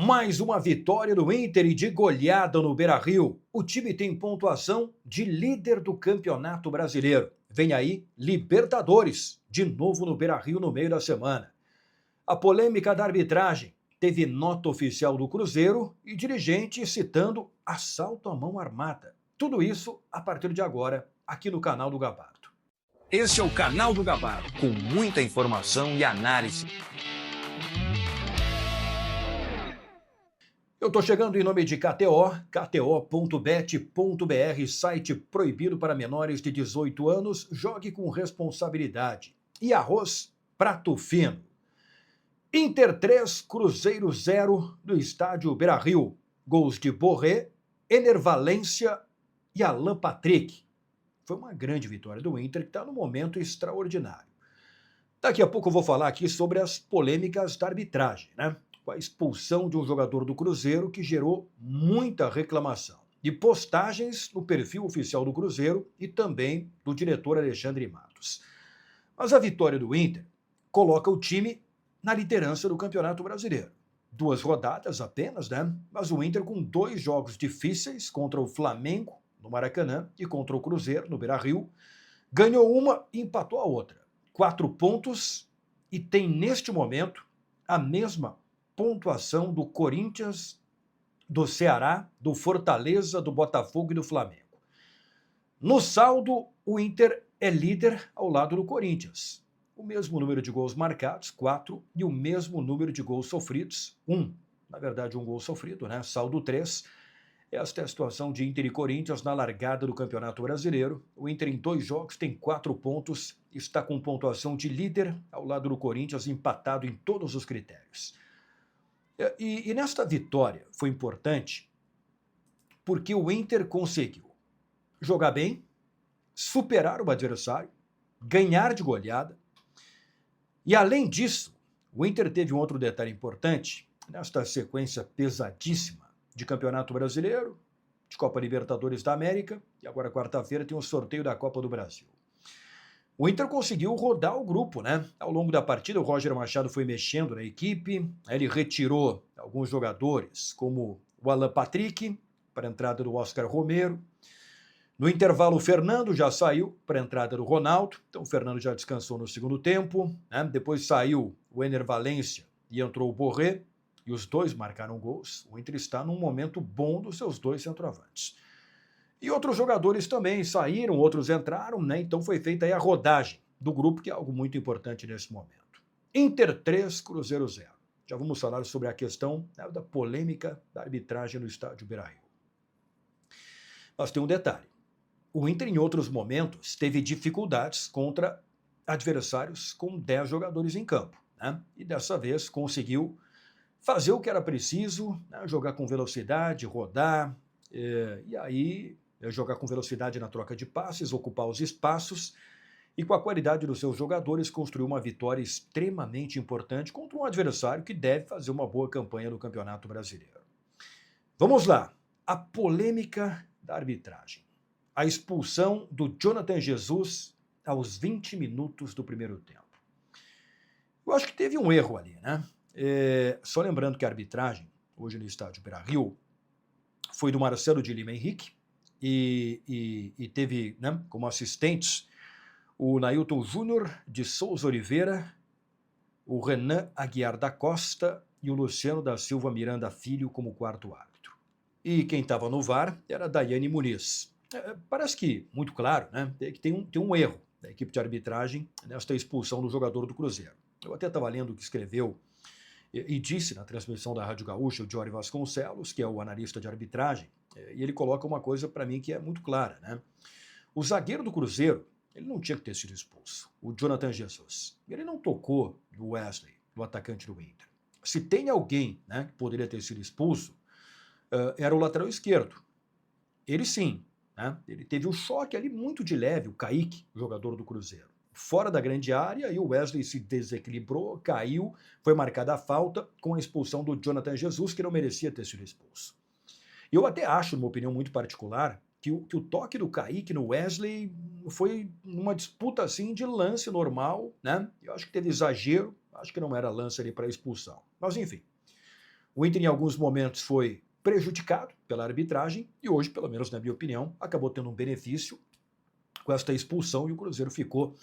Mais uma vitória do Inter e de goleada no Beira-Rio. O time tem pontuação de líder do Campeonato Brasileiro. Vem aí Libertadores, de novo no Beira-Rio no meio da semana. A polêmica da arbitragem teve nota oficial do Cruzeiro e dirigente citando assalto à mão armada. Tudo isso a partir de agora, aqui no canal do Gabardo. Esse é o canal do Gabardo, com muita informação e análise. Eu estou chegando em nome de KTO, kto.bet.br, site proibido para menores de 18 anos, jogue com responsabilidade. E arroz Prato Fino. Inter 3, Cruzeiro 0, no estádio Beira-Rio. Gols de Borré, Ener Valencia e Alan Patrick. Foi uma grande vitória do Inter, que está num momento extraordinário. Daqui a pouco eu vou falar aqui sobre as polêmicas da arbitragem, né? Com a expulsão de um jogador do Cruzeiro que gerou muita reclamação. E postagens no perfil oficial do Cruzeiro e também do diretor Alexandre Matos. Mas a vitória do Inter coloca o time na liderança do Campeonato Brasileiro. 2 rodadas apenas, né? Mas o Inter com 2 jogos difíceis contra o Flamengo, no Maracanã, e contra o Cruzeiro, no Beira-Rio, ganhou uma e empatou a outra. 4 pontos e tem, neste momento, a mesma pontuação do Corinthians, do Ceará, do Fortaleza, do Botafogo e do Flamengo. No saldo, o Inter é líder ao lado do Corinthians. O mesmo número de gols marcados, 4, e o mesmo número de gols sofridos, 1. Na verdade, um gol sofrido, né? Saldo 3. Esta é a situação de Inter e Corinthians na largada do Campeonato Brasileiro. O Inter em 2 jogos tem 4 pontos, está com pontuação de líder ao lado do Corinthians, empatado em todos os critérios. E nesta vitória foi importante porque o Inter conseguiu jogar bem, superar o adversário, ganhar de goleada. E além disso, o Inter teve um outro detalhe importante nesta sequência pesadíssima de Campeonato Brasileiro, de Copa Libertadores da América, e agora quarta-feira tem o sorteio da Copa do Brasil. O Inter conseguiu rodar o grupo, né? Ao longo da partida, o Roger Machado foi mexendo na equipe, ele retirou alguns jogadores, como o Alan Patrick, para a entrada do Oscar Romero. No intervalo, o Fernando já saiu para a entrada do Ronaldo, então o Fernando já descansou no segundo tempo, né? Depois saiu o Ener Valencia e entrou o Borré, e os 2 marcaram gols. O Inter está num momento bom dos seus 2 centroavantes. E outros jogadores também saíram, outros entraram, né? Então foi feita aí a rodagem do grupo, que é algo muito importante nesse momento. Inter 3, Cruzeiro 0. Já vamos falar sobre a questão, né, da polêmica da arbitragem no estádio Beira-Rio. Mas tem um detalhe. O Inter, em outros momentos, teve dificuldades contra adversários com 10 jogadores em campo, né? E dessa vez conseguiu fazer o que era preciso, né? Jogar com velocidade, rodar, e aí jogar com velocidade na troca de passes, ocupar os espaços e, com a qualidade dos seus jogadores, construir uma vitória extremamente importante contra um adversário que deve fazer uma boa campanha no Campeonato Brasileiro. Vamos lá. A polêmica da arbitragem. A expulsão do Jonathan Jesus aos 20 minutos do primeiro tempo. Eu acho que teve um erro ali, né? Só lembrando que a arbitragem, hoje no estádio Beira-Rio, foi do Marcelo de Lima Henrique e teve, né, como assistentes o Nailton Júnior de Souza Oliveira, o Renan Aguiar da Costa e o Luciano da Silva Miranda Filho como quarto árbitro. E quem estava no VAR era a Daiane Muniz. Parece que, muito claro, né, que tem um erro da equipe de arbitragem nesta expulsão do jogador do Cruzeiro. Eu até estava lendo o que escreveu e disse na transmissão da Rádio Gaúcha o Jory Vasconcelos, que é o analista de arbitragem, e ele coloca uma coisa para mim que é muito clara, né? O zagueiro do Cruzeiro, ele não tinha que ter sido expulso, o Jonathan Jesus. Ele não tocou no Wesley, do atacante do Inter. Se tem alguém, né, que poderia ter sido expulso, era o lateral esquerdo. Ele sim, né? Ele teve um choque ali muito de leve, o Kaique, jogador do Cruzeiro. Fora da grande área, e o Wesley se desequilibrou, caiu, foi marcada a falta com a expulsão do Jonathan Jesus, que não merecia ter sido expulso. Eu até acho, numa opinião muito particular, que o toque do Kaique no Wesley foi numa disputa assim de lance normal, né? Eu acho que teve exagero, acho que não era lance ali para expulsão. Mas enfim, O Inter, em alguns momentos, foi prejudicado pela arbitragem e hoje, pelo menos na minha opinião, acabou tendo um benefício com esta expulsão e o Cruzeiro ficou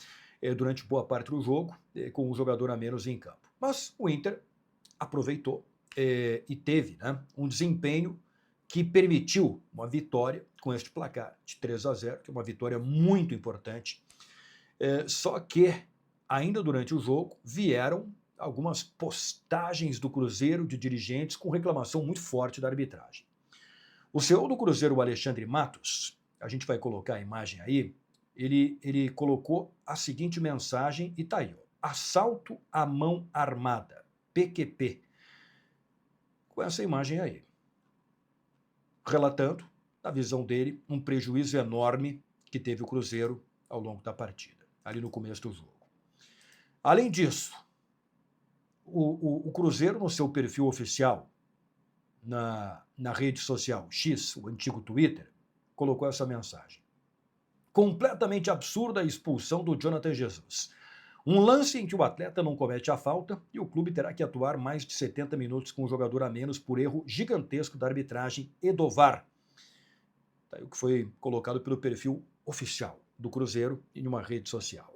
durante boa parte do jogo com um jogador a menos em campo. Mas o Inter aproveitou e teve, né, um desempenho que permitiu uma vitória com este placar de 3-0, que é uma vitória muito importante. Só que, ainda durante o jogo, vieram algumas postagens do Cruzeiro de dirigentes com reclamação muito forte da arbitragem. O CEO do Cruzeiro, o Alexandre Matos, a gente vai colocar a imagem aí, ele colocou a seguinte mensagem e tá aí, ó, assalto à mão armada, PQP, com essa imagem aí, relatando, na visão dele, um prejuízo enorme que teve o Cruzeiro ao longo da partida, ali no começo do jogo. Além disso, o Cruzeiro, no seu perfil oficial, na rede social X, o antigo Twitter, colocou essa mensagem. Completamente absurda a expulsão do Jonathan Jesus. Um lance em que o atleta não comete a falta e o clube terá que atuar mais de 70 minutos com um jogador a menos por erro gigantesco da arbitragem e do VAR. Tá aí o que foi colocado pelo perfil oficial do Cruzeiro em uma rede social.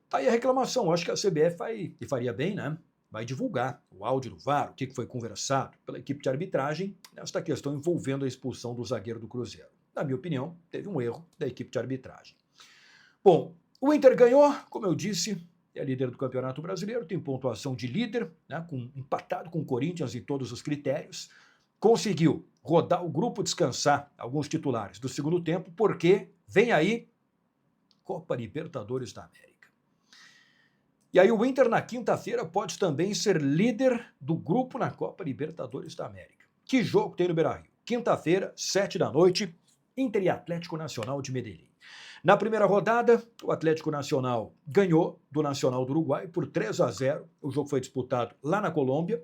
Tá aí a reclamação. Acho que a CBF faria bem, né? Vai divulgar o áudio do VAR, o que foi conversado pela equipe de arbitragem nesta questão envolvendo a expulsão do zagueiro do Cruzeiro. Na minha opinião, teve um erro da equipe de arbitragem. Bom, o Inter ganhou, como eu disse, é líder do Campeonato Brasileiro, tem pontuação de líder, né, empatado com o Corinthians em todos os critérios. Conseguiu rodar o grupo, descansar alguns titulares do segundo tempo, porque vem aí Copa Libertadores da América. E aí o Inter na quinta-feira pode também ser líder do grupo na Copa Libertadores da América. Que jogo tem no Beira-Rio? Quinta-feira, 19h, Inter e Atlético Nacional de Medellín. Na primeira rodada, o Atlético Nacional ganhou do Nacional do Uruguai por 3-0. O jogo foi disputado lá na Colômbia,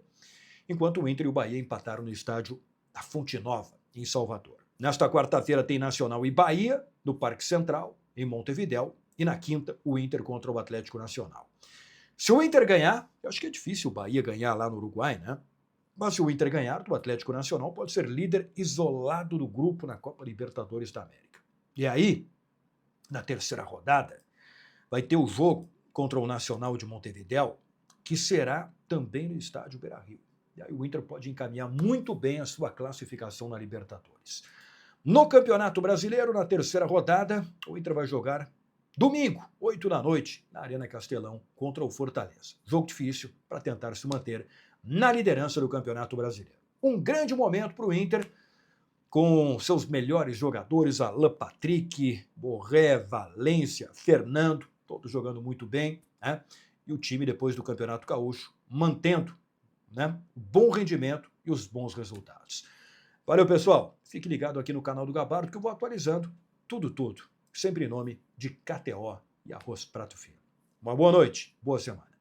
enquanto o Inter e o Bahia empataram no estádio da Fonte Nova, em Salvador. Nesta quarta-feira tem Nacional e Bahia, no Parque Central, em Montevidéu. E na quinta, o Inter contra o Atlético Nacional. Se o Inter ganhar, eu acho que é difícil o Bahia ganhar lá no Uruguai, né? Mas se o Inter ganhar, o Atlético Nacional pode ser líder isolado do grupo na Copa Libertadores da América. E aí, na terceira rodada, vai ter o jogo contra o Nacional de Montevidéu, que será também no estádio Beira-Rio. E aí o Inter pode encaminhar muito bem a sua classificação na Libertadores. No Campeonato Brasileiro, na terceira rodada, o Inter vai jogar domingo, 20h, na Arena Castelão, contra o Fortaleza. Jogo difícil para tentar se manter na liderança do Campeonato Brasileiro. Um grande momento para o Inter, com seus melhores jogadores, Alan Patrick, Borré, Valência, Fernando, todos jogando muito bem, né? E o time, depois do Campeonato Gaúcho, mantendo, né, o bom rendimento e os bons resultados. Valeu, pessoal. Fique ligado aqui no canal do Gabardo, que eu vou atualizando tudo, sempre em nome de KTO e Arroz Prato Fino. Uma boa noite, boa semana.